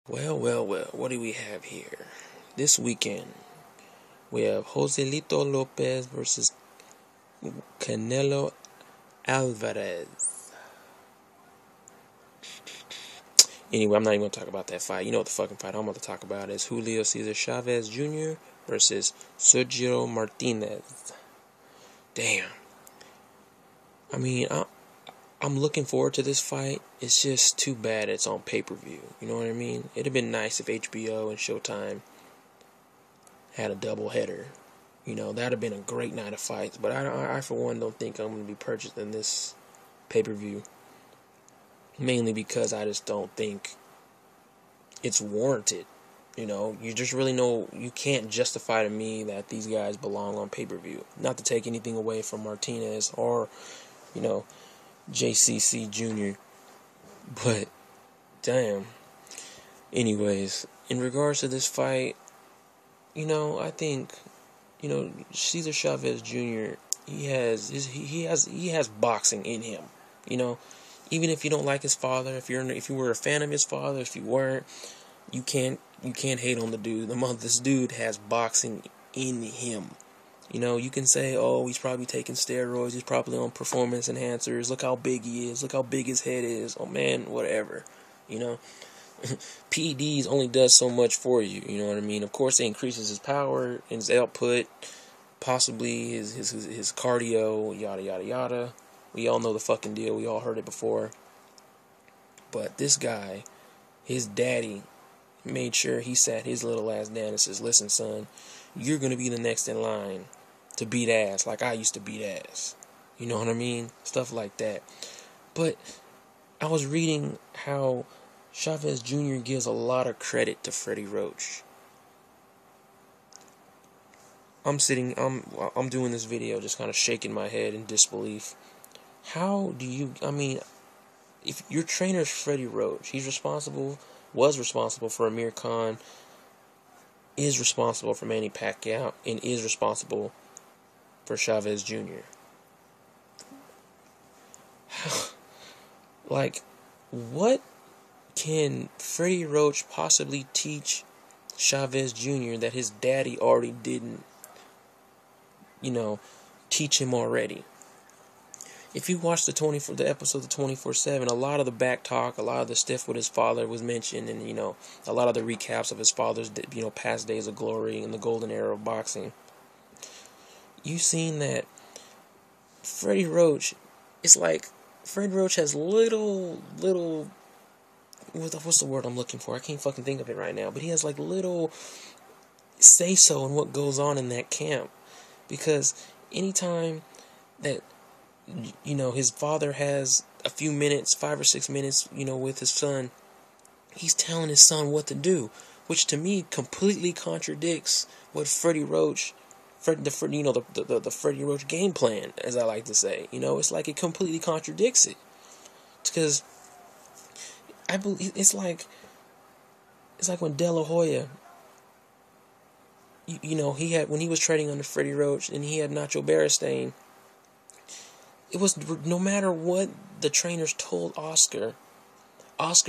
Well, what do we have here? This weekend, we have Joselito Lopez versus Canelo Alvarez. Anyway, I'm not even going to talk about that fight. You know what the fucking fight I'm going to talk about is Julio Cesar Chavez Jr. versus Sergio Martinez. Damn. I mean, I'm looking forward to this fight. It's just too bad it's on pay-per-view. You know what I mean? It'd have been nice if HBO and Showtime had a double header. You know, that'd have been a great night of fights. But I for one, don't think I'm going to be purchasing this pay-per-view. Mainly because I just don't think it's warranted. You know, you just really know you can't justify to me that these guys belong on pay-per-view. Not to take anything away from Martinez or, you know, JCC Jr. But, damn. Anyways, in regards to this fight, you know, I think, you know, Cesar Chavez Jr. He has boxing in him. You know, even if you don't like his father, if you were a fan of his father, if you weren't, you can't hate on the dude. This dude has boxing in him. You know, you can say, oh, he's probably taking steroids, he's probably on performance enhancers, look how big he is, look how big his head is, oh man, whatever, you know. PEDs only does so much for you, you know what I mean? Of course, it increases his power and his output, possibly his cardio, yada, yada, yada. We all know the fucking deal, we all heard it before. But this guy, his daddy, made sure he sat his little ass down and says, listen, son, you're going to be the next in line to beat ass like I used to beat ass. You know what I mean? Stuff like that. But I was reading how Chavez Jr. gives a lot of credit to Freddie Roach. I'm doing this video just kind of shaking my head in disbelief. How do you, I mean, if your trainer's Freddie Roach, was responsible for Amir Khan, is responsible for Manny Pacquiao, and is responsible for Chavez Jr. Like, what can Freddie Roach possibly teach Chavez Jr. that his daddy already didn't, you know, teach him already? If you watch the episode of 24/7, a lot of the back talk, a lot of the stuff with his father was mentioned, and, you know, a lot of the recaps of his father's, you know, past days of glory and the golden era of boxing. You've seen that Freddie Roach, it's like Freddie Roach has little, what's the word I'm looking for? I can't fucking think of it right now, but he has like little say-so in what goes on in that camp, because anytime that, you know, his father has a few minutes, 5 or 6 minutes, you know, with his son, he's telling his son what to do, which to me completely contradicts what Freddie Roach, the Freddie Roach game plan, as I like to say. You know, it's like it completely contradicts it, because I believe it's like when De La Hoya, you know, when he was training under Freddie Roach and he had Nacho Beristain. It was, no matter what the trainers told Oscar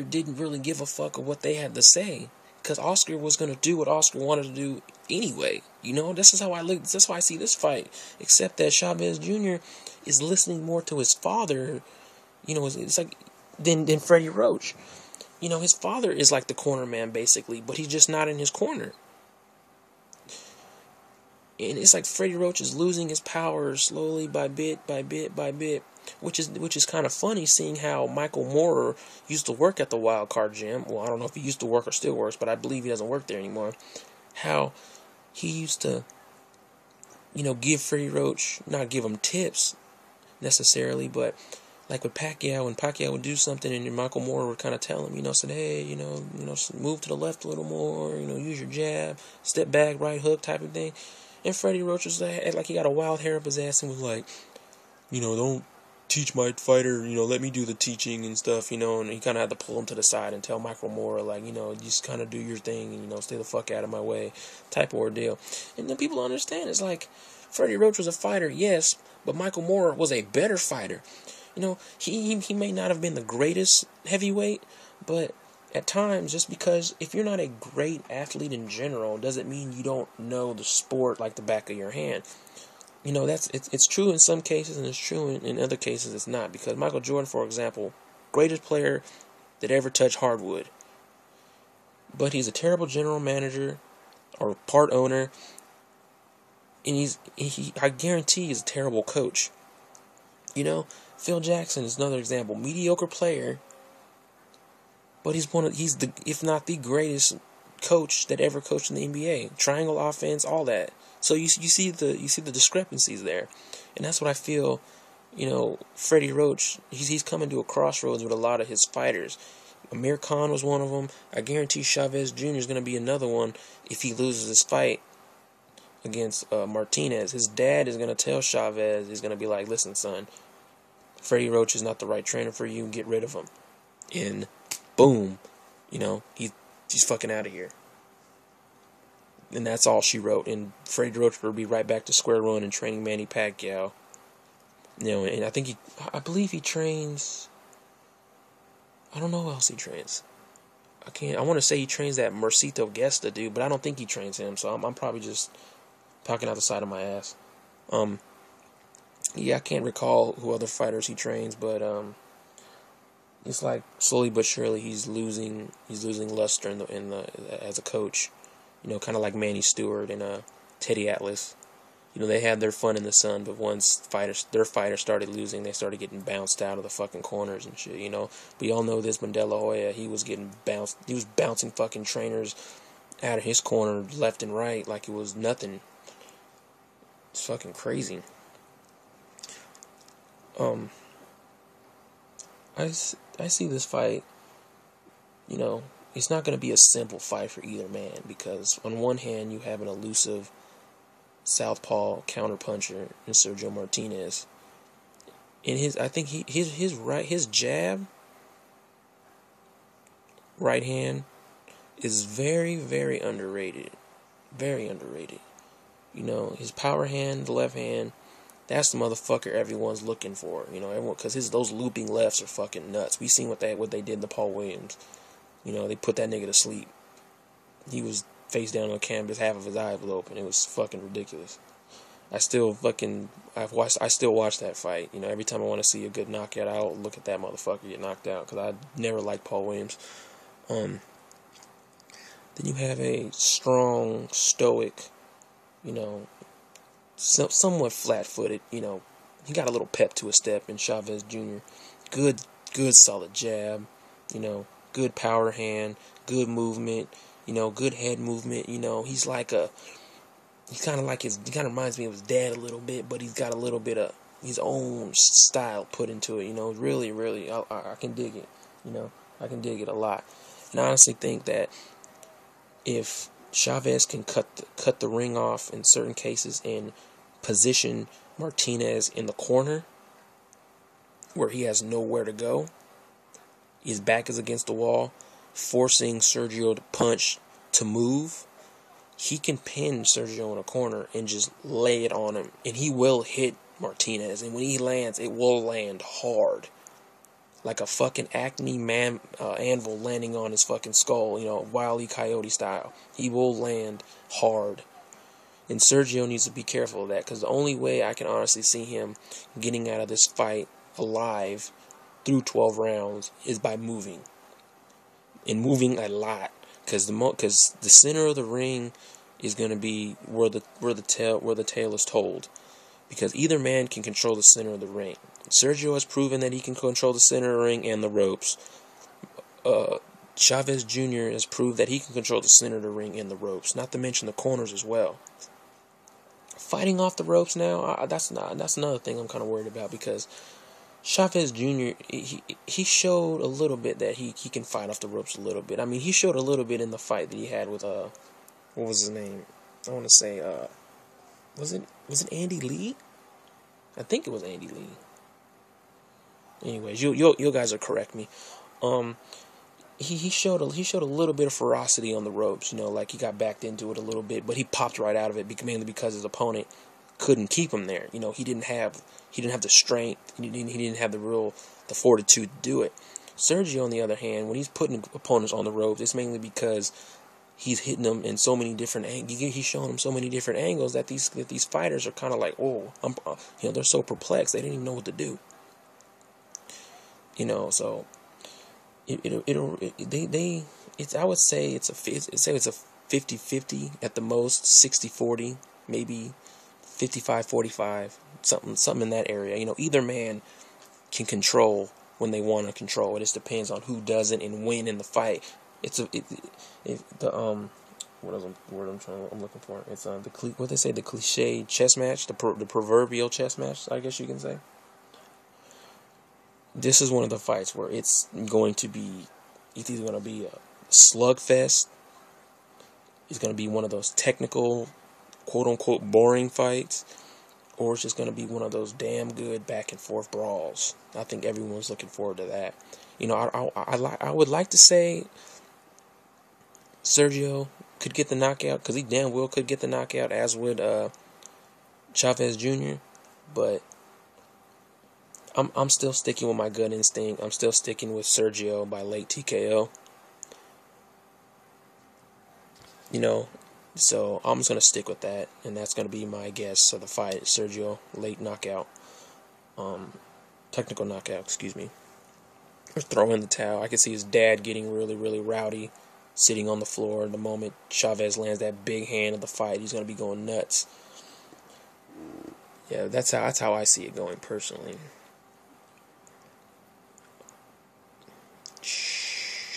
didn't really give a fuck of what they had to say, because Oscar was going to do what Oscar wanted to do anyway. You know, this is how I see this fight, except that Chavez Jr. is listening more to his father, you know, it's like, than Freddie Roach. You know, his father is like the corner man, basically, but he's just not in his corner. And it's like Freddie Roach is losing his power slowly by bit, which is kind of funny, seeing how Michael Moorer used to work at the Wild Card Gym. Well, I don't know if he used to work or still works, but I believe he doesn't work there anymore. How he used to, you know, give Freddie Roach, not give him tips necessarily, but like with Pacquiao, when Pacquiao would do something and Michael Moorer would kind of tell him, you know, said, hey, you know, move to the left a little more, you know, use your jab, step back, right hook type of thing. And Freddie Roach was like he got a wild hair up his ass and was like, you know, don't teach my fighter, you know, let me do the teaching and stuff, you know. And he kind of had to pull him to the side and tell Michael Moorer, like, you know, just kind of do your thing and, you know, stay the fuck out of my way type of ordeal. And then people understand, it's like, Freddie Roach was a fighter, yes, but Michael Moorer was a better fighter. You know, he may not have been the greatest heavyweight, but at times, just because if you're not a great athlete in general, doesn't mean you don't know the sport like the back of your hand. You know, it's true in some cases, and it's true in other cases it's not. Because Michael Jordan, for example, greatest player that ever touched hardwood, but he's a terrible general manager or part owner, and I guarantee he's a terrible coach. You know, Phil Jackson is another example, mediocre player, but he's the, if not the greatest coach that ever coached in the NBA. Triangle offense, all that. So you see the discrepancies there, and that's what I feel. You know, Freddie Roach, he's coming to a crossroads with a lot of his fighters. Amir Khan was one of them. I guarantee Chavez Jr. is going to be another one if he loses this fight against Martinez. His dad is going to tell Chavez, he's going to be like, listen, son, Freddie Roach is not the right trainer for you. Get rid of him. And boom, you know, he's fucking out of here. And that's all she wrote. And Freddie Roach will be right back to square one and training Manny Pacquiao. You know, and I believe he trains. I don't know who else he trains. I want to say he trains that Mercito Gesta dude, but I don't think he trains him. So I'm probably just talking out the side of my ass. Yeah, I can't recall who other fighters he trains, but it's like slowly but surely he's losing luster in the as a coach. You know, kind of like Manny Stewart and Teddy Atlas. You know, they had their fun in the sun, but once their fighters started losing, they started getting bounced out of the fucking corners and shit, you know. We all know this Mandela Hoya, he was bouncing fucking trainers out of his corner left and right like it was nothing. It's fucking crazy. I see this fight, you know, it's not going to be a simple fight for either man, because on one hand you have an elusive southpaw counterpuncher in Sergio Martinez. And his jab, right hand, is very, very underrated. Very underrated. You know, his power hand, the left hand, that's the motherfucker everyone's looking for. You know, everyone, because those looping lefts are fucking nuts. We seen what they did to Paul Williams. You know, they put that nigga to sleep. He was face down on canvas, half of his eye was open. It was fucking ridiculous. I still watch that fight. You know, every time I want to see a good knockout, I'll look at that motherfucker get knocked out, because I never liked Paul Williams. Then you have a strong, stoic, you know, somewhat flat-footed, you know, he got a little pep to his step in Chavez Jr. Good solid jab, you know, good power hand, good movement, you know, good head movement. You know, he kind of reminds me of his dad a little bit, but he's got a little bit of his own style put into it. You know, really, really, I can dig it. You know, I can dig it a lot. And I honestly think that if Chavez can cut the ring off in certain cases and position Martinez in the corner where he has nowhere to go, his back is against the wall, forcing Sergio to punch, to move, he can pin Sergio in a corner and just lay it on him, and he will hit Martinez, and when he lands, it will land hard, like a fucking Acme anvil landing on his fucking skull, you know, Wile E. Coyote style. He will land hard, and Sergio needs to be careful of that, because the only way I can honestly see him getting out of this fight alive through 12 rounds is by moving, and moving a lot, because the center of the ring is going to be where the tale is told, because either man can control the center of the ring. Sergio has proven that he can control the center of the ring and the ropes. Chavez Jr. has proved that he can control the center of the ring and the ropes, not to mention the corners as well. Fighting off the ropes now, that's another thing I'm kind of worried about, because Chavez Jr., he showed a little bit that he can fight off the ropes a little bit. I mean, he showed a little bit in the fight that he had with, what was his name? I want to say, was it Andy Lee? I think it was Andy Lee. Anyways, you guys will correct me. He showed a little bit of ferocity on the ropes, you know, like he got backed into it a little bit, but he popped right out of it, mainly because his opponent couldn't keep him there. You know, he didn't have the strength, he didn't have the fortitude to do it. Sergio, on the other hand, when he's putting opponents on the ropes, it's mainly because he's hitting them in so many different angles. He's showing them so many different angles that these fighters are kind of like, oh, they're so perplexed. They didn't even know what to do. So I would say it's a 50-50 at the most, 60-40, maybe 55-45, something in that area. Either man can control when they want to control. It just depends on who doesn't and when in the fight. What is the word I'm looking for? It's what they say, the cliche chess match, the proverbial chess match, I guess you can say. This is one of the fights where it's either going to be a slugfest. It's going to be one of those technical, quote unquote, boring fights, or it's just going to be one of those damn good back and forth brawls. I think everyone's looking forward to that. I would like to say Sergio could get the knockout, because he damn well could get the knockout, as would Chavez Jr., but I'm still sticking with my gut instinct. I'm still sticking with Sergio by late TKO. So I'm just going to stick with that, and that's going to be my guess of the fight. Sergio, late knockout. Technical knockout, excuse me. Or throw in the towel. I can see his dad getting really, really rowdy, sitting on the floor. The moment Chavez lands that big hand of the fight, he's going to be going nuts. Yeah, that's how I see it going personally.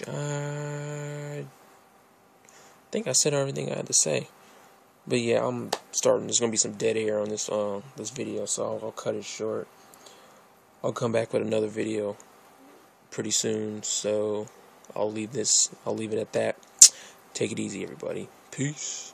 I think I said everything I had to say. But yeah, I'm starting. There's gonna be some dead air on this video, so I'll cut it short. I'll come back with another video pretty soon. So I'll leave it at that. Take it easy, everybody. Peace.